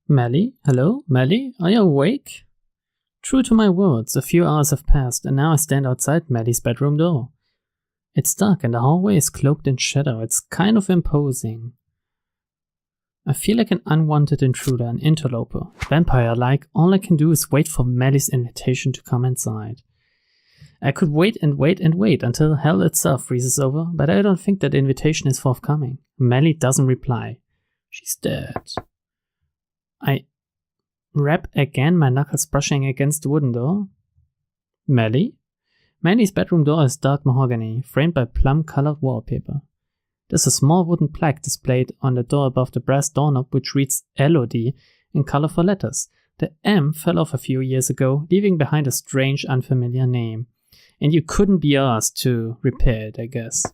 Melly? Hello? Melly? Are you awake? True to my words, a few hours have passed, and now I stand outside Melly's bedroom door. It's dark and the hallway is cloaked in shadow. It's kind of imposing. I feel like an unwanted intruder, an interloper. Vampire-like, all I can do is wait for Melly's invitation to come inside. I could wait and wait and wait until hell itself freezes over, but I don't think that invitation is forthcoming. Melly doesn't reply. She's dead. I rap again, my knuckles brushing against the wooden door. Melly? Melly's bedroom door is dark mahogany, framed by plum-colored wallpaper. There's a small wooden plaque displayed on the door above the brass doorknob which reads LOD in colorful letters. The M fell off a few years ago, leaving behind a strange, unfamiliar name. And you couldn't be asked to repair it, I guess.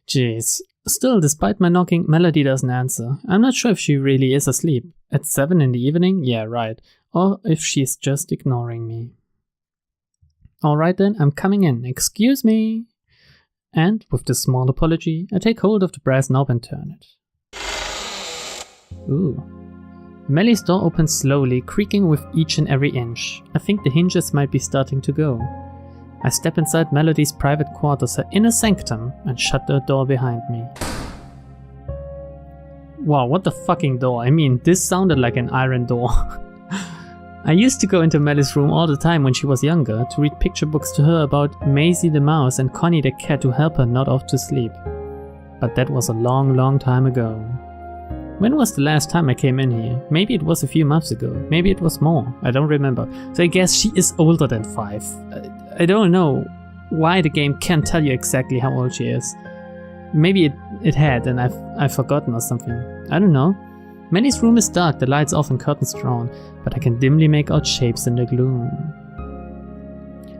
Jeez. Still, despite my knocking, Melody doesn't answer. I'm not sure if she really is asleep. At 7 in the evening? Yeah, right. Or if she's just ignoring me. Alright then, I'm coming in. Excuse me. And, with this small apology, I take hold of the brass knob and turn it. Ooh. Melly's door opens slowly, creaking with each and every inch. I think the hinges might be starting to go. I step inside Melody's private quarters, her inner sanctum, and shut the door behind me. Wow, what the fucking door? I mean, this sounded like an iron door. I used to go into Melly's room all the time when she was younger to read picture books to her about Maisie the mouse and Connie the cat to help her nod off to sleep. But that was a long, long time ago. When was the last time I came in here? Maybe it was a few months ago. Maybe it was more. I don't remember. So I guess she is older than 5. I don't know why the game can't tell you exactly how old she is. Maybe it had and I've forgotten or something. I don't know. Melly's room is dark, the lights off and curtains drawn, but I can dimly make out shapes in the gloom.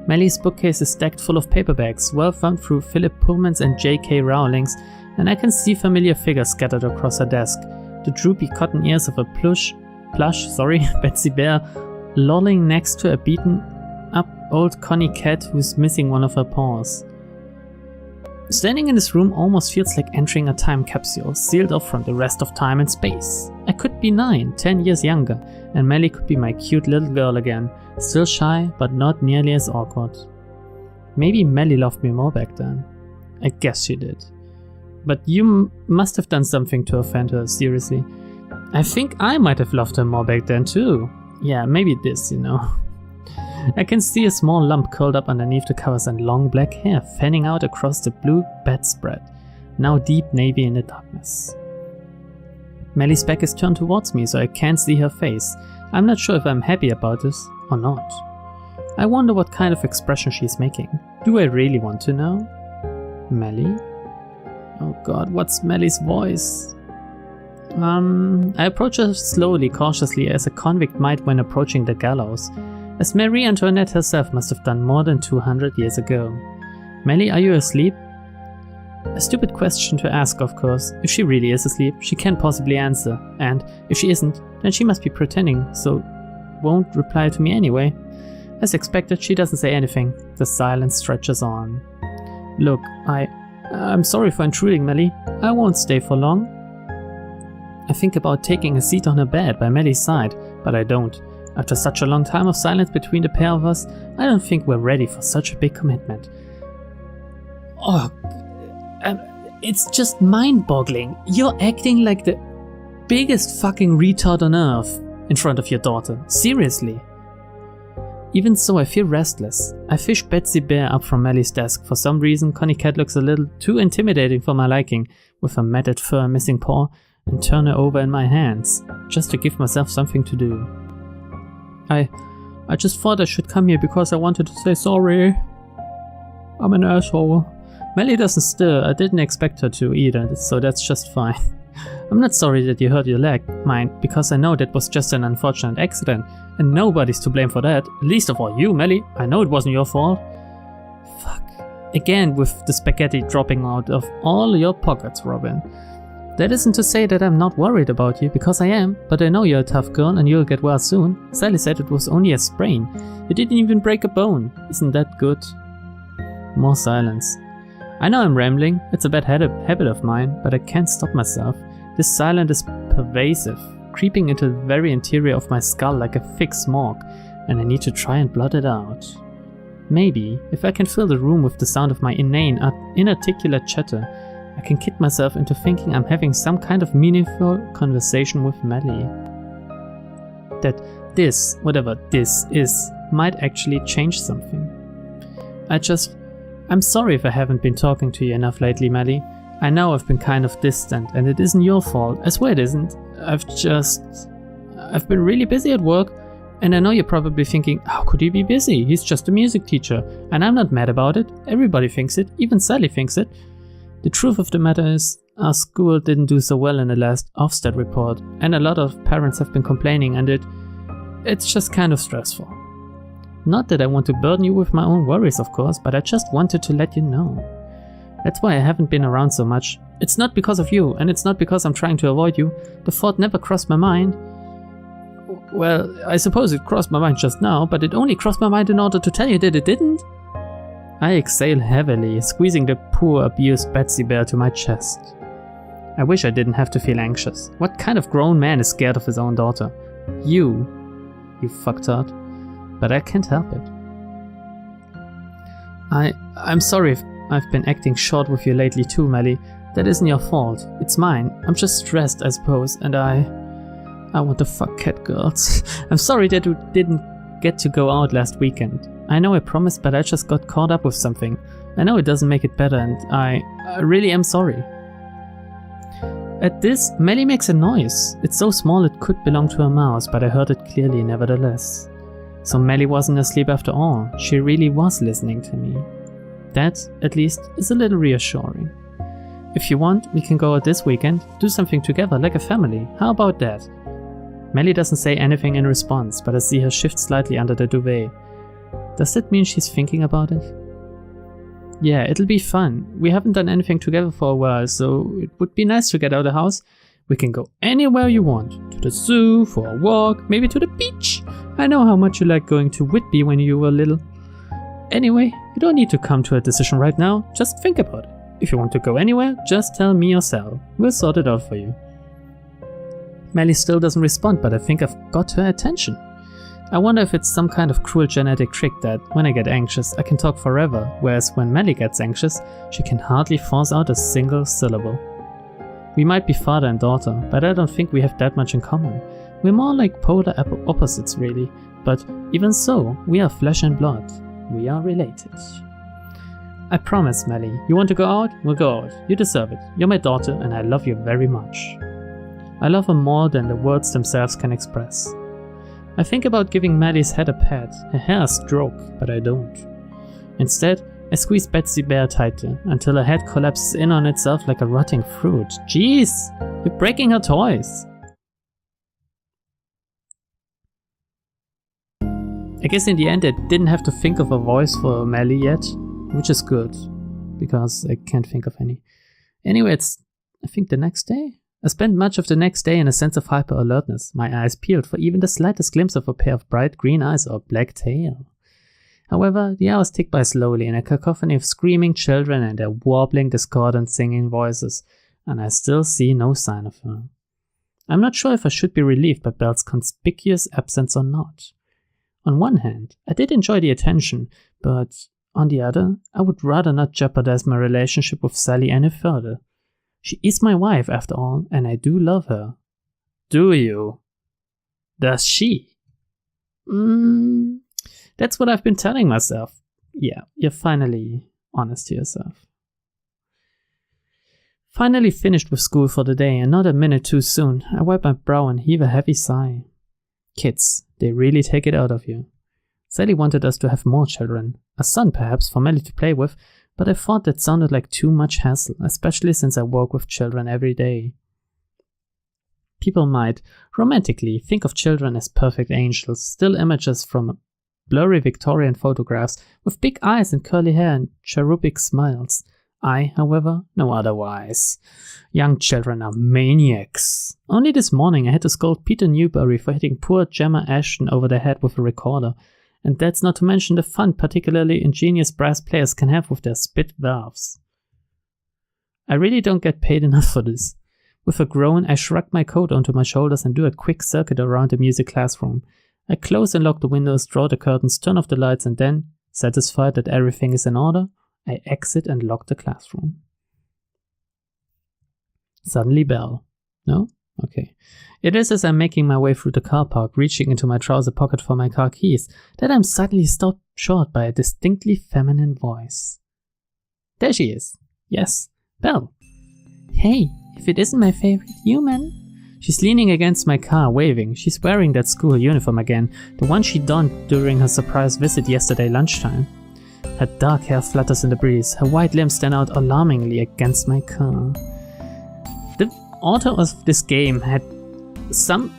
Melly's bookcase is stacked full of paperbacks, well thumbed through Philip Pullmans and J.K. Rowlings, and I can see familiar figures scattered across her desk. The droopy cotton ears of a plush, Betsy Bear, lolling next to a beaten up old Connie cat who's missing one of her paws. Standing in this room almost feels like entering a time capsule, sealed off from the rest of time and space. I could be 9, 10 years younger, and Melly could be my cute little girl again, still shy, but not nearly as awkward. Maybe Melly loved me more back then. I guess she did. But you must have done something to offend her, seriously. I think I might have loved her more back then too. Yeah, maybe this, you know. I can see a small lump curled up underneath the covers and long black hair fanning out across the blue bedspread, now deep navy in the darkness. Melly's back is turned towards me, so I can't see her face. I'm not sure if I'm happy about this or not. I wonder what kind of expression she's making. Do I really want to know? Melly? Oh god, what's Melly's voice? I approach her slowly, cautiously, as a convict might when approaching the gallows. As Marie Antoinette herself must have done more than 200 years ago. Melly, are you asleep? A stupid question to ask, of course. If she really is asleep, she can't possibly answer, and if she isn't, then she must be pretending, so won't reply to me anyway. As expected, she doesn't say anything. The silence stretches on. Look, I'm sorry for intruding, Melly. I won't stay for long. I think about taking a seat on her bed by Melly's side, but I don't. After such a long time of silence between the pair of us, I don't think we're ready for such a big commitment. Oh, it's just mind-boggling. You're acting like the biggest fucking retard on earth in front of your daughter. Seriously. Even so, I feel restless. I fish Betsy Bear up from Melly's desk. For some reason, Connie Cat looks a little too intimidating for my liking, with her matted fur and missing paw, and turn her over in my hands, just to give myself something to do. I just thought I should come here because I wanted to say sorry. I'm an asshole. Melly doesn't stir. I didn't expect her to either, so that's just fine. I'm not sorry that you hurt your leg, mind, because I know that was just an unfortunate accident, and nobody's to blame for that, least of all you, Melly. I know it wasn't your fault. Fuck. Again with the spaghetti dropping out of all your pockets, Robin. That isn't to say that I'm not worried about you, because I am, but I know you're a tough girl and you'll get well soon. Sally said it was only a sprain. You didn't even break a bone. Isn't that good? More silence. I know I'm rambling, it's a bad habit of mine, but I can't stop myself. This silence is pervasive. creeping into the very interior of my skull like a thick smog, and I need to try and blot it out. Maybe, if I can fill the room with the sound of my inane, inarticulate chatter, I can kid myself into thinking I'm having some kind of meaningful conversation with Melly. That this, whatever this is, might actually change something. I'm sorry if I haven't been talking to you enough lately, Melly. I know I've been kind of distant, and it isn't your fault. I swear it isn't. I've been really busy at work, and I know you're probably thinking, how could he be busy? He's just a music teacher, and I'm not mad about it. Everybody thinks it, even Sally thinks it. The truth of the matter is, our school didn't do so well in the last Ofsted report, and a lot of parents have been complaining, and it's just kind of stressful. Not that I want to burden you with my own worries, of course, but I just wanted to let you know. That's why I haven't been around so much. It's not because of you, and it's not because I'm trying to avoid you. The thought never crossed my mind. Well, I suppose it crossed my mind just now, but it only crossed my mind in order to tell you that it didn't. I exhale heavily, squeezing the poor, abused Betsy Bear to my chest. I wish I didn't have to feel anxious. What kind of grown man is scared of his own daughter? You fucktard. But I can't help it. I'm sorry if I've been acting short with you lately too, Melly. That isn't your fault. It's mine. I'm just stressed, I suppose, and I want to fuck cat girls. I'm sorry that we didn't get to go out last weekend. I know I promised, but I just got caught up with something. I know it doesn't make it better, and I really am sorry. At this, Melly makes a noise. It's so small it could belong to a mouse, but I heard it clearly nevertheless. So Melly wasn't asleep after all. She really was listening to me. That, at least, is a little reassuring. If you want, we can go out this weekend, do something together like a family. How about that? Melly doesn't say anything in response, but I see her shift slightly under the duvet. Does that mean she's thinking about it? Yeah, it'll be fun. We haven't done anything together for a while, so it would be nice to get out of the house. We can go anywhere you want. To the zoo, for a walk, maybe to the beach. I know how much you liked going to Whitby when you were little. Anyway, you don't need to come to a decision right now. Just think about it. If you want to go anywhere, just tell me or Sal. We'll sort it out for you. Melly still doesn't respond, but I think I've got her attention. I wonder if it's some kind of cruel genetic trick that, when I get anxious, I can talk forever, whereas when Melly gets anxious, she can hardly force out a single syllable. We might be father and daughter, but I don't think we have that much in common. We're more like polar opposites, really, but even so, we are flesh and blood. We are related. I promise, Melly. You want to go out? We'll go out. You deserve it. You're my daughter, and I love you very much. I love her more than the words themselves can express. I think about giving Melly's head a pat, her hair a stroke, but I don't. Instead, I squeeze Betsy Bear tighter until her head collapses in on itself like a rotting fruit. Jeez, you're breaking her toys. I guess in the end I didn't have to think of a voice for Melly yet, which is good, because I can't think of any. Anyway, it's, I think, the next day? I spent much of the next day in a sense of hyper-alertness, my eyes peeled for even the slightest glimpse of a pair of bright green eyes or black tail. However, the hours tick by slowly in a cacophony of screaming children and their warbling, discordant singing voices, and I still see no sign of her. I'm not sure if I should be relieved by Belle's conspicuous absence or not. On one hand, I did enjoy the attention, but on the other, I would rather not jeopardize my relationship with Sally any further. She is my wife, after all, and I do love her. Do you? Does she? That's what I've been telling myself. Yeah, you're finally honest to yourself. Finally finished with school for the day, and not a minute too soon, I wipe my brow and heave a heavy sigh. Kids, they really take it out of you. Sally wanted us to have more children. A son, perhaps, for Melly to play with, but I thought that sounded like too much hassle, especially since I work with children every day. People might, romantically, think of children as perfect angels, still images from blurry Victorian photographs with big eyes and curly hair and cherubic smiles. I, however, know otherwise. Young children are maniacs. Only this morning I had to scold Peter Newberry for hitting poor Gemma Ashton over the head with a recorder, and that's not to mention the fun particularly ingenious brass players can have with their spit valves. I really don't get paid enough for this. With a groan, I shrug my coat onto my shoulders and do a quick circuit around the music classroom. I close and lock the windows, draw the curtains, turn off the lights, and then, satisfied that everything is in order, I exit and lock the classroom. Suddenly bell. No? Okay. It is as I'm making my way through the car park, reaching into my trouser pocket for my car keys, that I'm suddenly stopped short by a distinctly feminine voice. There she is. Yes, Belle. Hey, if it isn't my favorite human. She's leaning against my car, waving. She's wearing that school uniform again, the one she donned during her surprise visit yesterday lunchtime. Her dark hair flutters in the breeze. Her white limbs stand out alarmingly against my car. The author of this game had some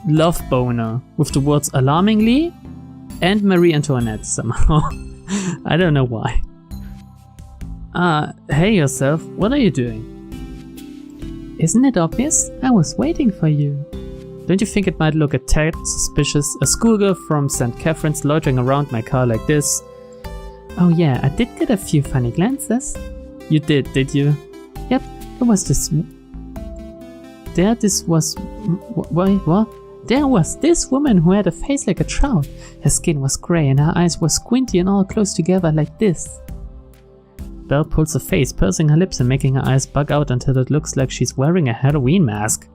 love boner with the words alarmingly and Marie Antoinette somehow. I don't know why. Hey yourself, what are you doing? Isn't it obvious? I was waiting for you. Don't you think it might look a tad suspicious? A schoolgirl from St. Catherine's loitering around my car like this? Oh yeah, I did get a few funny glances. You did you? Yep, there was this... There was this woman who had a face like a trout. Her skin was grey and her eyes were squinty and all close together like this. Belle pulls a face, pursing her lips and making her eyes bug out until it looks like she's wearing a Halloween mask.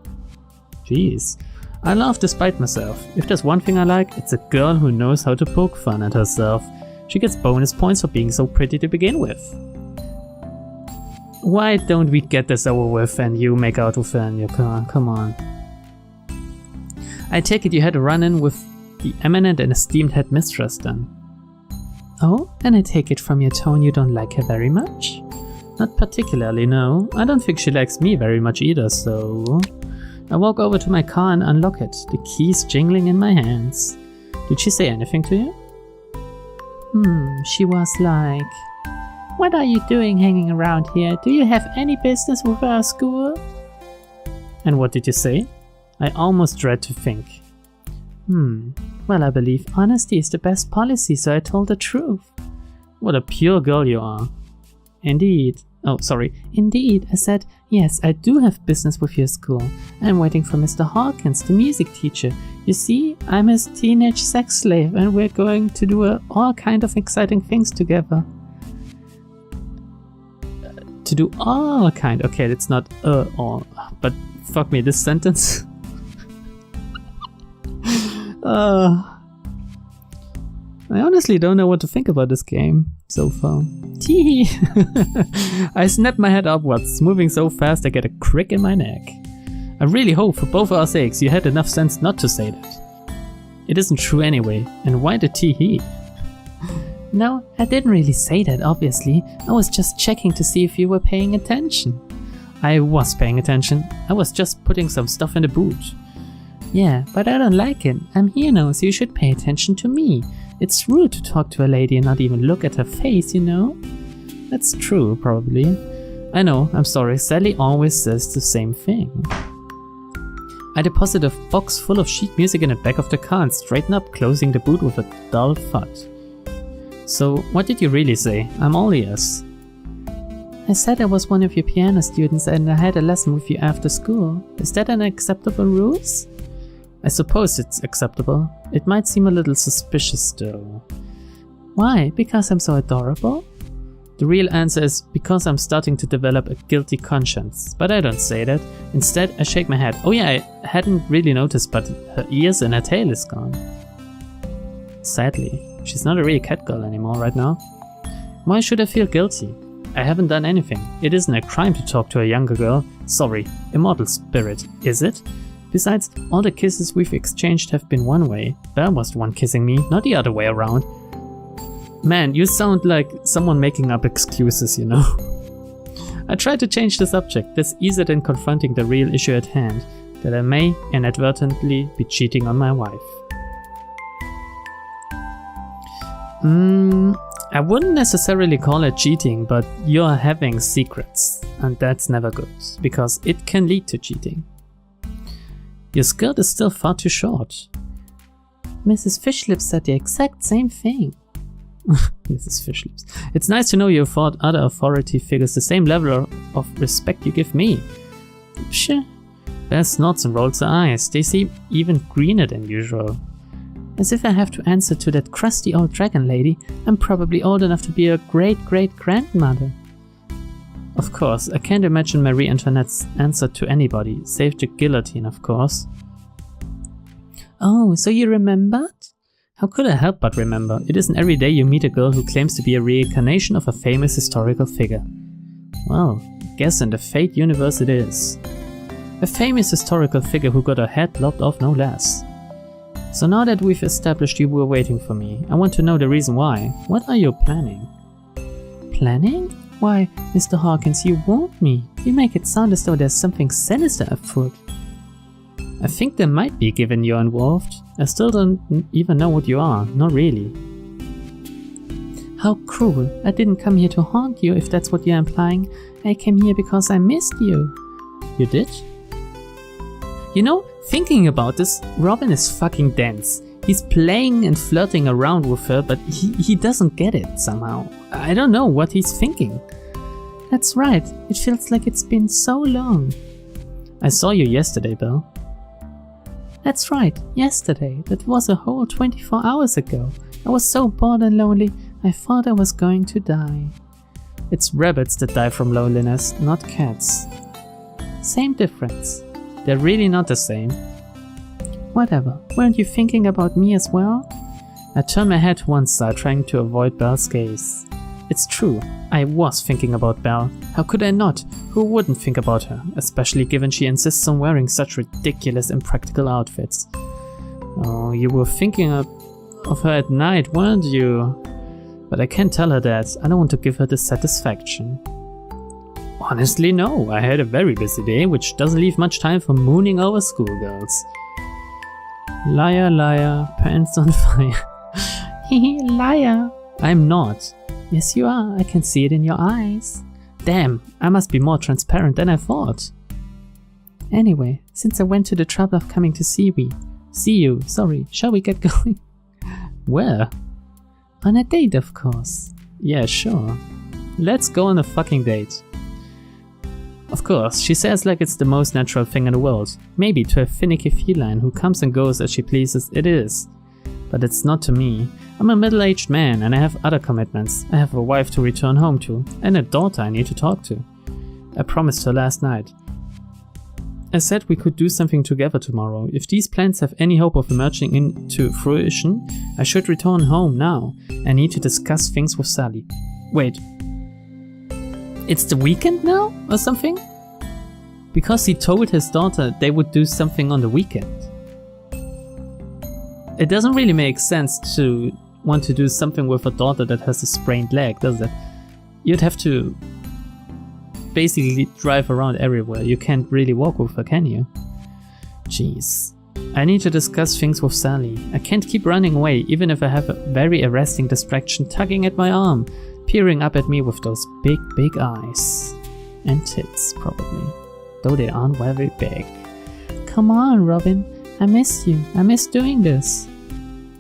Jeez. I laugh despite myself. If there's one thing I like, it's a girl who knows how to poke fun at herself. She gets bonus points for being so pretty to begin with. Why don't we get this over with and you make out with her in your car? Come on. I take it you had a run-in with the eminent and esteemed headmistress then. Oh, and I take it from your tone you don't like her very much? Not particularly, no. I don't think she likes me very much either, so... I walk over to my car and unlock it, the keys jingling in my hands. Did she say anything to you? She was like... What are you doing hanging around here? Do you have any business with our school? And what did you say? I almost dread to think. Well, I believe honesty is the best policy, so I told the truth. What a pure girl you are. Indeed. Oh, sorry. Indeed, I said, yes, I do have business with your school. I'm waiting for Mr. Hawkins, the music teacher. You see, I'm his teenage sex slave, and we're going to do all kind of exciting things together. To do all kind. Okay, it's not all. But fuck me, this sentence. I honestly don't know what to think about this game so far. Tee. I snap my head upwards, moving so fast I get a crick in my neck. I really hope for both our sakes you had enough sense not to say that. It isn't true anyway, and why the tee? No, I didn't really say that, obviously. I was just checking to see if you were paying attention. I was paying attention. I was just putting some stuff in the boot. Yeah, but I don't like it. I'm here now, so you should pay attention to me. It's rude to talk to a lady and not even look at her face, you know? That's true, probably. I know, I'm sorry, Sally always says the same thing. I deposit a box full of sheet music in the back of the car and straighten up, closing the boot with a dull thud. So, what did you really say? I'm all ears. I said I was one of your piano students and I had a lesson with you after school. Is that an acceptable ruse? I suppose it's acceptable. It might seem a little suspicious though. Why? Because I'm so adorable? The real answer is because I'm starting to develop a guilty conscience. But I don't say that. Instead, I shake my head. Oh yeah, I hadn't really noticed, but her ears and her tail is gone. Sadly, she's not a real cat girl anymore right now. Why should I feel guilty? I haven't done anything. It isn't a crime to talk to a younger girl. Sorry, immortal spirit, is it? Besides, all the kisses we've exchanged have been one way. Belle was the one kissing me, not the other way around. Man, you sound like someone making up excuses, you know. I tried to change the subject. That's easier than confronting the real issue at hand, that I may inadvertently be cheating on my wife. I wouldn't necessarily call it cheating, but you're having secrets, and that's never good, because it can lead to cheating. Your skirt is still far too short. Mrs. Fishlips said the exact same thing. Mrs. Fishlips. It's nice to know you afford other authority figures the same level of respect you give me. Pshh. Belle snorts and rolls her eyes. They seem even greener than usual. As if I have to answer to that crusty old dragon lady, I'm probably old enough to be a great-great-grandmother. Of course, I can't imagine Marie Antoinette's answer to anybody, save the guillotine, of course. Oh, so you remembered? How could I help but remember? It isn't every day you meet a girl who claims to be a reincarnation of a famous historical figure. Well, guess in the Fate universe it is. A famous historical figure who got her head lopped off no less. So now that we've established you were waiting for me, I want to know the reason why. What are you planning? Planning? Why, Mr. Hawkins, you warned me. You make it sound as though there's something sinister afoot. I think there might be, given you're involved. I still don't even know what you are, not really. How cruel. I didn't come here to haunt you, if that's what you're implying. I came here because I missed you. You did? You know, thinking about this, Robin is fucking dense. He's playing and flirting around with her, but he doesn't get it somehow. I don't know what he's thinking. That's right, it feels like it's been so long. I saw you yesterday, Belle. That's right, yesterday. That was a whole 24 hours ago. I was so bored and lonely, I thought I was going to die. It's rabbits that die from loneliness, not cats. Same difference. They're really not the same. Whatever, weren't you thinking about me as well? I turned my head to one side, trying to avoid Belle's gaze. It's true, I was thinking about Belle. How could I not? Who wouldn't think about her, especially given she insists on wearing such ridiculous impractical outfits. Oh, you were thinking of her at night, weren't you? But I can't tell her that. I don't want to give her this satisfaction. Honestly, no. I had a very busy day, which doesn't leave much time for mooning over schoolgirls. Liar, liar, pants on fire. Hehe, liar. I'm not. Yes, you are. I can see it in your eyes. Damn, I must be more transparent than I thought. Anyway, since I went to the trouble of coming to see you, shall we get going? Where? On a date, of course. Yeah, sure. Let's go on a fucking date. Of course, she says like it's the most natural thing in the world. Maybe to a finicky feline who comes and goes as she pleases, it is. But it's not to me. I'm a middle-aged man and I have other commitments. I have a wife to return home to, and a daughter I need to talk to. I promised her last night. I said we could do something together tomorrow. If these plans have any hope of emerging into fruition, I should return home now. I need to discuss things with Sally. Wait. It's the weekend now, or something? Because he told his daughter they would do something on the weekend. It doesn't really make sense to want to do something with a daughter that has a sprained leg, does it? You'd have to basically drive around everywhere. You can't really walk with her, can you? Jeez. I need to discuss things with Sally. I can't keep running away, even if I have a very arresting distraction tugging at my arm, peering up at me with those big, big eyes. And tits, probably. Though they aren't very big. Come on, Robin. I miss you. I miss doing this.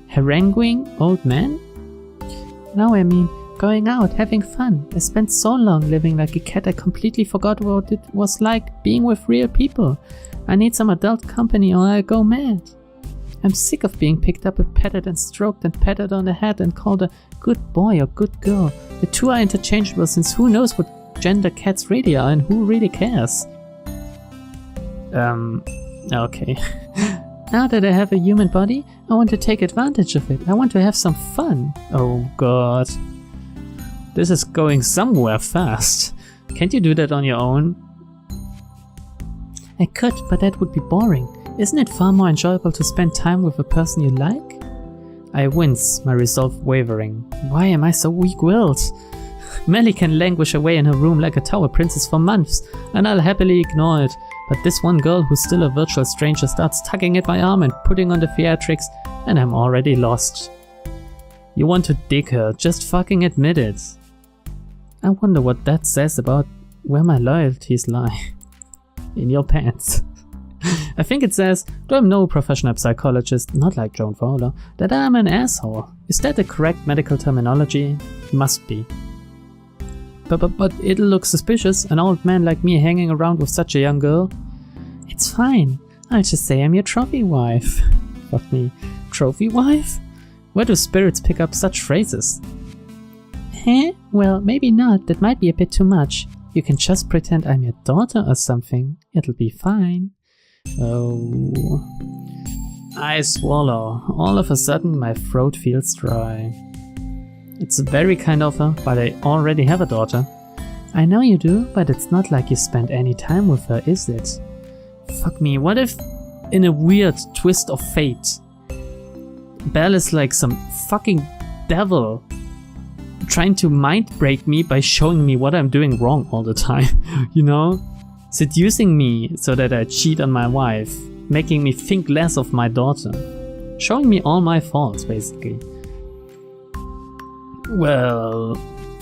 Haranguing old men? No, I mean, going out, having fun. I spent so long living like a cat I completely forgot what it was like being with real people. I need some adult company or I'll go mad. I'm sick of being picked up and petted and stroked and patted on the head and called a good boy or good girl. The two are interchangeable since who knows what gender cats really are and who really cares. Okay. Now that I have a human body, I want to take advantage of it. I want to have some fun. Oh god. This is going somewhere fast. Can't you do that on your own? I could, but that would be boring. Isn't it far more enjoyable to spend time with a person you like? I wince, my resolve wavering. Why am I so weak-willed? Melly can languish away in her room like a tower princess for months, and I'll happily ignore it. But this one girl who's still a virtual stranger starts tugging at my arm and putting on the theatrics, and I'm already lost. You want to dig her, just fucking admit it. I wonder what that says about where my loyalties lie. In your pants. I think it says, though I'm no professional psychologist, not like Joan Fowler, that I'm an asshole. Is that the correct medical terminology? Must be. But it'll look suspicious, an old man like me hanging around with such a young girl. It's fine. I'll just say I'm your trophy wife. Fuck me. Trophy wife? Where do spirits pick up such phrases? Huh? Well, maybe not. That might be a bit too much. You can just pretend I'm your daughter or something. It'll be fine. Oh. I swallow. All of a sudden my throat feels dry. It's very kind of her, but I already have a daughter. I know you do, but it's not like you spent any time with her, is it? Fuck me, what if, in a weird twist of fate, Belle is like some fucking devil trying to mind break me by showing me what I'm doing wrong all the time, you know? Seducing me so that I cheat on my wife, making me think less of my daughter, showing me all my faults, basically. Well,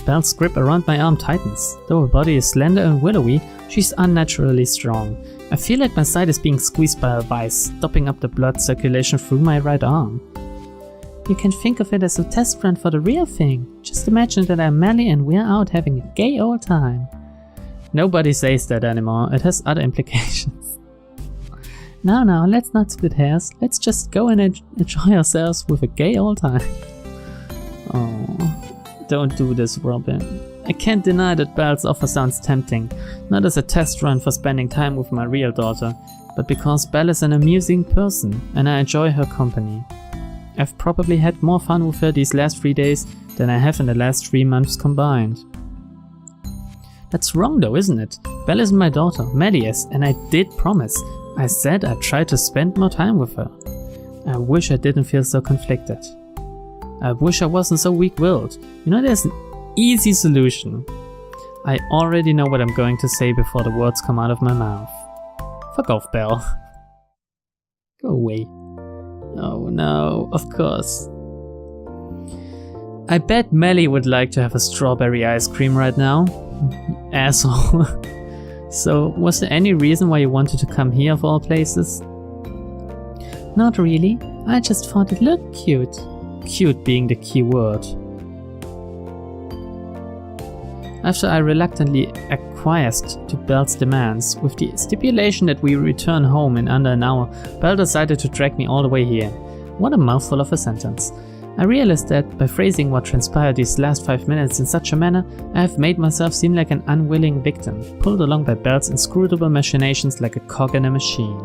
Belle's grip around my arm tightens. Though her body is slender and willowy, she's unnaturally strong. I feel like my side is being squeezed by a vice, stopping up the blood circulation through my right arm. You can think of it as a test run for the real thing. Just imagine that I'm Melly and we're out having a gay old time. Nobody says that anymore, it has other implications. Now, let's not split hairs. Let's just go and enjoy ourselves with a gay old time. Oh, don't do this, Robin. I can't deny that Belle's offer sounds tempting, not as a test run for spending time with my real daughter, but because Belle is an amusing person and I enjoy her company. I've probably had more fun with her these last 3 days than I have in the last 3 months combined. That's wrong though, isn't it? Belle isn't my daughter, Maddie is, and I did promise. I said I'd try to spend more time with her. I wish I didn't feel so conflicted. I wish I wasn't so weak-willed. You know, there's an easy solution. I already know what I'm going to say before the words come out of my mouth. Fuck off, Belle. Go away. Oh no, of course. I bet Melly would like to have a strawberry ice cream right now. Asshole. So, was there any reason why you wanted to come here of all places? Not really. I just thought it looked cute. Cute being the key word. After I reluctantly acquiesced to Belle's demands, with the stipulation that we return home in under an hour, Belle decided to drag me all the way here. What a mouthful of a sentence. I realized that, by phrasing what transpired these last 5 minutes in such a manner, I have made myself seem like an unwilling victim, pulled along by Belle's inscrutable machinations like a cog in a machine.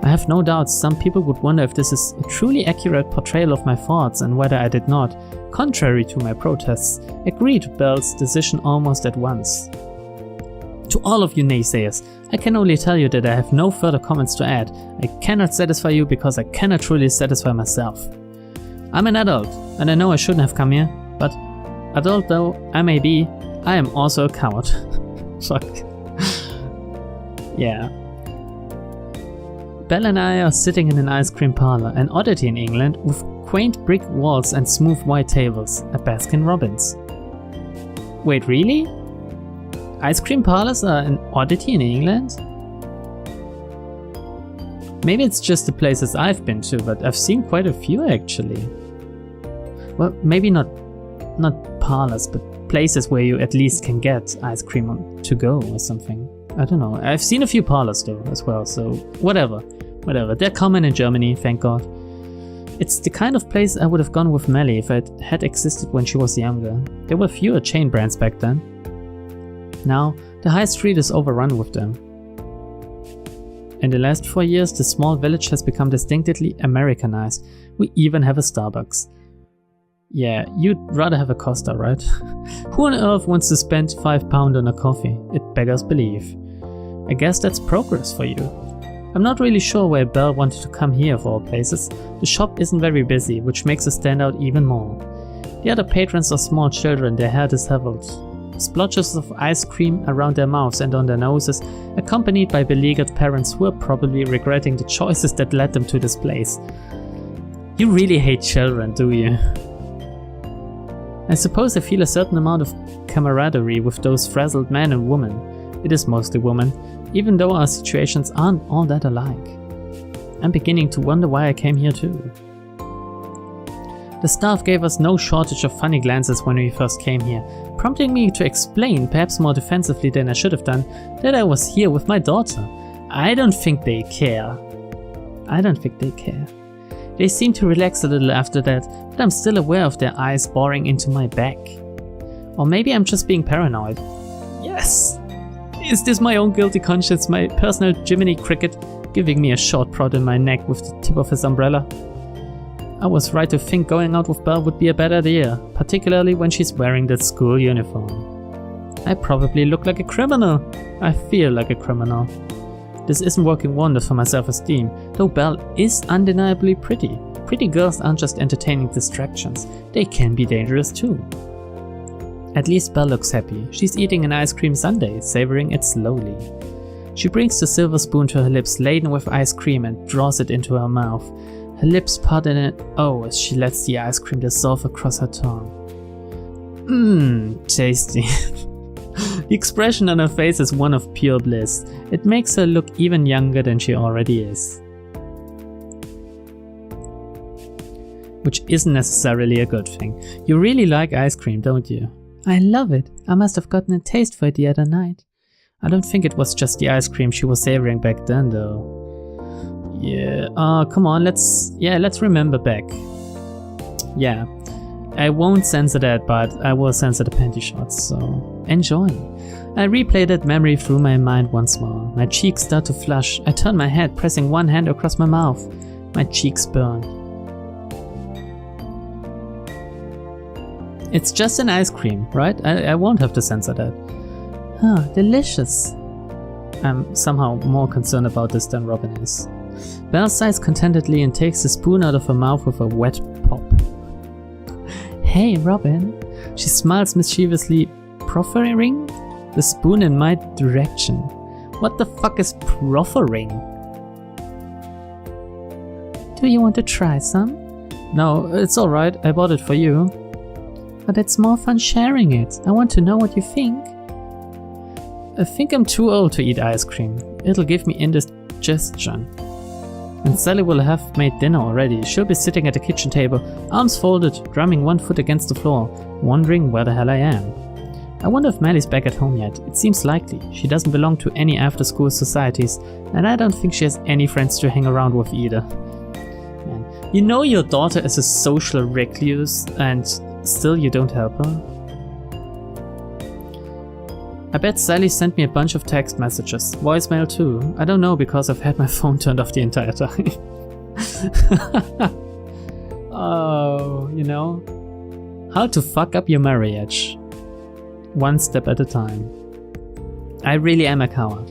I have no doubt some people would wonder if this is a truly accurate portrayal of my thoughts and whether I did not, contrary to my protests, agree to Belle's decision almost at once. To all of you naysayers, I can only tell you that I have no further comments to add. I cannot satisfy you because I cannot truly satisfy myself. I'm an adult, and I know I shouldn't have come here, but adult though I may be, I am also a coward. Fuck. Yeah. Belle and I are sitting in an ice cream parlor, an oddity in England, with quaint brick walls and smooth white tables, a Baskin Robbins. Wait, really? Ice cream parlors are an oddity in England? Maybe it's just the places I've been to, but I've seen quite a few actually. Well, maybe not parlors, but places where you at least can get ice cream to go or something. I don't know. I've seen a few parlors though as well, so whatever. They're common in Germany, thank God. It's the kind of place I would have gone with Melly if it had existed when she was younger. There were fewer chain brands back then. Now, the high street is overrun with them. In the last 4 years, the small village has become distinctly Americanized. We even have a Starbucks. Yeah, you'd rather have a Costa, right? Who on earth wants to spend £5 on a coffee? It beggars belief. I guess that's progress for you. I'm not really sure why Belle wanted to come here of all places. The shop isn't very busy, which makes us stand out even more. The other patrons are small children, their hair disheveled. Splotches of ice cream around their mouths and on their noses, accompanied by beleaguered parents who are probably regretting the choices that led them to this place. You really hate children, do you? I suppose I feel a certain amount of camaraderie with those frazzled men and women. It is mostly women, even though our situations aren't all that alike. I'm beginning to wonder why I came here too. The staff gave us no shortage of funny glances when we first came here, prompting me to explain, perhaps more defensively than I should have done, that I was here with my daughter. I don't think they care. They seem to relax a little after that, but I'm still aware of their eyes boring into my back. Or maybe I'm just being paranoid. Yes! Is this my own guilty conscience, my personal Jiminy Cricket, giving me a short prod in my neck with the tip of his umbrella? I was right to think going out with Belle would be a bad idea, particularly when she's wearing that school uniform. I probably look like a criminal. I feel like a criminal. This isn't working wonders for my self-esteem, though Belle is undeniably pretty. Pretty girls aren't just entertaining distractions, they can be dangerous too. At least Belle looks happy. She's eating an ice cream sundae, savoring it slowly. She brings the silver spoon to her lips laden with ice cream and draws it into her mouth. Her lips part in an O as she lets the ice cream dissolve across her tongue. Tasty. The expression on her face is one of pure bliss. It makes her look even younger than she already is. Which isn't necessarily a good thing. You really like ice cream, don't you? I love it. I must have gotten a taste for it the other night. I don't think it was just the ice cream she was savoring back then though. Yeah, come on, let's remember back. Yeah, I won't censor that, but I will censor the panty shots, so enjoy. I replay that memory through my mind once more. My cheeks start to flush. I turn my head, pressing one hand across my mouth. My cheeks burn. It's just an ice cream, right? I won't have to censor that. Ah, delicious. I'm somehow more concerned about this than Robin is. Belle sighs contentedly and takes the spoon out of her mouth with a wet pop. Hey, Robin. She smiles mischievously, proffering the spoon in my direction. What the fuck is proffering? Do you want to try some? No, it's alright. I bought it for you. But it's more fun sharing it. I want to know what you think. I think I'm too old to eat ice cream. It'll give me indigestion. And Sally will have made dinner already. She'll be sitting at the kitchen table, arms folded, drumming one foot against the floor, wondering where the hell I am. I wonder if Mally's back at home yet. It seems likely. She doesn't belong to any after-school societies, and I don't think she has any friends to hang around with either. Man, you know your daughter is a social recluse, and still you don't help her? I bet Sally sent me a bunch of text messages, voicemail too. I don't know because I've had my phone turned off the entire time. Oh, you know, how to fuck up your marriage. One step at a time. I really am a coward.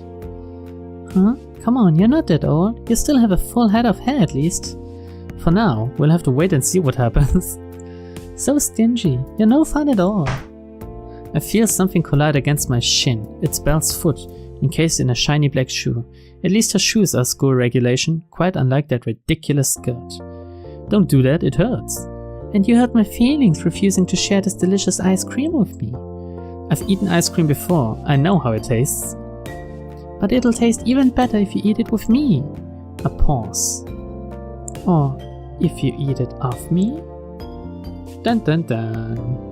Huh? Come on, you're not that old. You still have a full head of hair at least. For now, we'll have to wait and see what happens. So stingy, you're no fun at all. I feel something collide against my shin. It's Belle's foot, encased in a shiny black shoe. At least her shoes are school regulation, quite unlike that ridiculous skirt. Don't do that, it hurts. And you hurt my feelings refusing to share this delicious ice cream with me. I've eaten ice cream before, I know how it tastes. But it'll taste even better if you eat it with me. A pause. Or if you eat it off me? Dun dun dun.